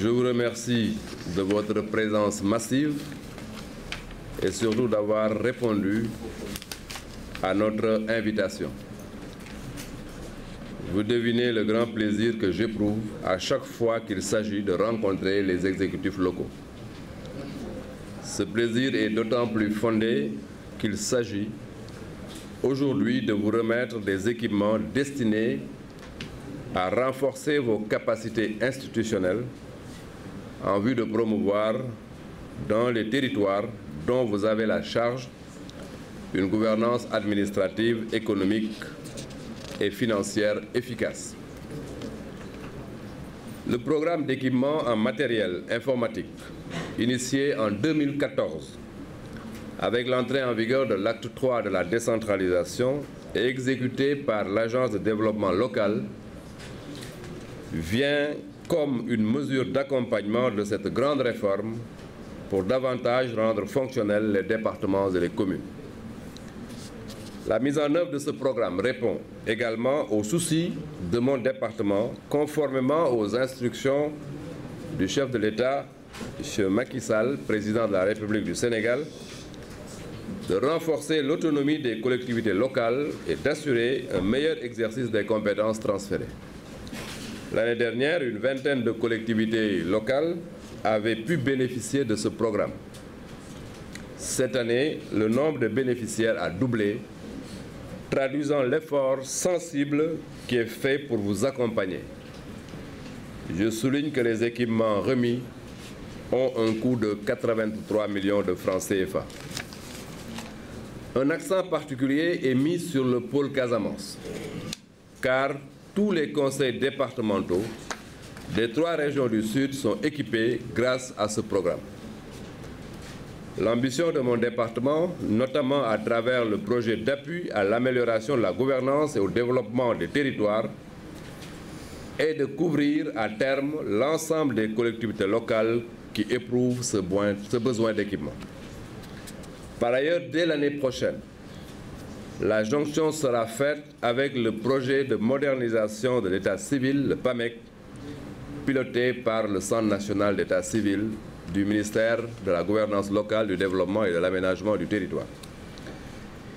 Je vous remercie de votre présence massive et surtout d'avoir répondu à notre invitation. Vous devinez le grand plaisir que j'éprouve à chaque fois qu'il s'agit de rencontrer les exécutifs locaux. Ce plaisir est d'autant plus fondé qu'il s'agit aujourd'hui de vous remettre des équipements destinés à renforcer vos capacités institutionnelles en vue de promouvoir dans les territoires dont vous avez la charge une gouvernance administrative, économique et financière efficace. Le programme d'équipement en matériel informatique, initié en 2014, avec l'entrée en vigueur de l'acte 3 de la décentralisation et exécuté par l'Agence de développement local, vient comme une mesure d'accompagnement de cette grande réforme pour davantage rendre fonctionnels les départements et les communes. La mise en œuvre de ce programme répond également aux soucis de mon département, conformément aux instructions du chef de l'État, M. Macky Sall, président de la République du Sénégal, de renforcer l'autonomie des collectivités locales et d'assurer un meilleur exercice des compétences transférées. L'année dernière, une vingtaine de collectivités locales avaient pu bénéficier de ce programme. Cette année, le nombre de bénéficiaires a doublé, traduisant l'effort sensible qui est fait pour vous accompagner. Je souligne que les équipements remis ont un coût de 83 millions de francs CFA. Un accent particulier est mis sur le pôle Casamance, car tous les conseils départementaux des 3 régions du Sud sont équipés grâce à ce programme. L'ambition de mon département, notamment à travers le projet d'appui à l'amélioration de la gouvernance et au développement des territoires, est de couvrir à terme l'ensemble des collectivités locales qui éprouvent ce besoin d'équipement. Par ailleurs, dès l'année prochaine, la jonction sera faite avec le projet de modernisation de l'état civil, le PAMEC, piloté par le Centre national d'état civil du ministère de la gouvernance locale, du développement et de l'aménagement du territoire.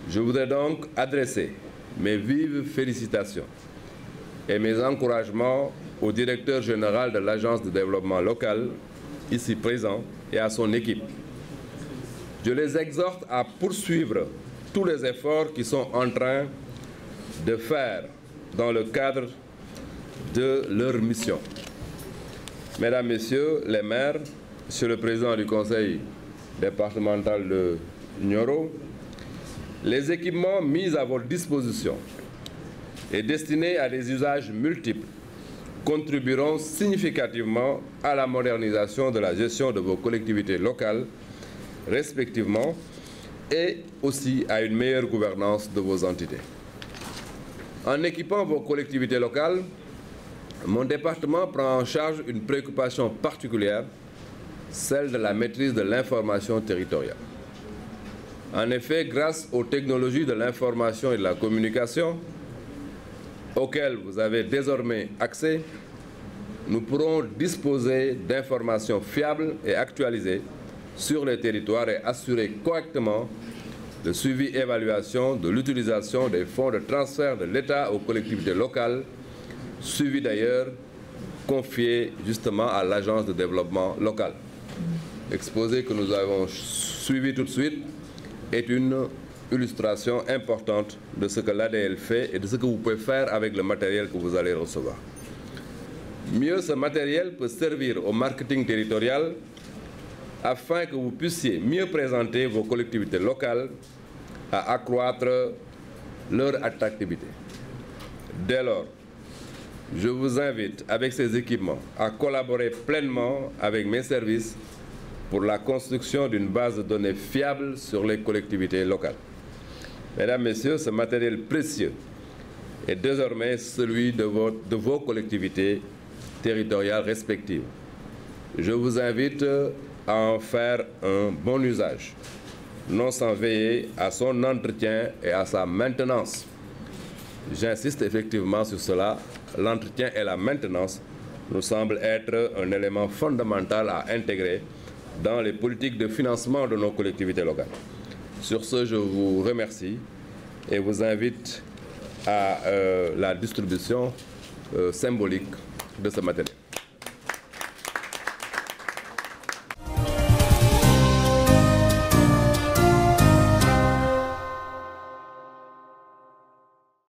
Je voudrais donc adresser mes vives félicitations et mes encouragements au directeur général de l'Agence de développement local, ici présent, et à son équipe. Je les exhorte à poursuivre tous les efforts qu'ils sont en train de faire dans le cadre de leur mission. Mesdames, Messieurs les maires, Monsieur le Président du Conseil départemental de Nioro, les équipements mis à votre disposition et destinés à des usages multiples contribueront significativement à la modernisation de la gestion de vos collectivités locales, respectivement, et aussi à une meilleure gouvernance de vos entités. En équipant vos collectivités locales, mon département prend en charge une préoccupation particulière, celle de la maîtrise de l'information territoriale. En effet, grâce aux technologies de l'information et de la communication, auxquelles vous avez désormais accès, nous pourrons disposer d'informations fiables et actualisées sur les territoires et assurer correctement le suivi et évaluation de l'utilisation des fonds de transfert de l'État aux collectivités locales, suivi d'ailleurs confié justement à l'Agence de développement local. L'exposé que nous avons suivi tout de suite est une illustration importante de ce que l'ADL fait et de ce que vous pouvez faire avec le matériel que vous allez recevoir. Mieux, ce matériel peut servir au marketing territorial afin que vous puissiez mieux présenter vos collectivités locales à accroître leur attractivité. Dès lors, je vous invite, avec ces équipements, à collaborer pleinement avec mes services pour la construction d'une base de données fiable sur les collectivités locales. Mesdames, Messieurs, ce matériel précieux est désormais celui de vos collectivités territoriales respectives. Je vous invite à en faire un bon usage, non sans veiller à son entretien et à sa maintenance. J'insiste effectivement sur cela, l'entretien et la maintenance nous semble être un élément fondamental à intégrer dans les politiques de financement de nos collectivités locales. Sur ce, je vous remercie et vous invite à la distribution symbolique de ce matériel.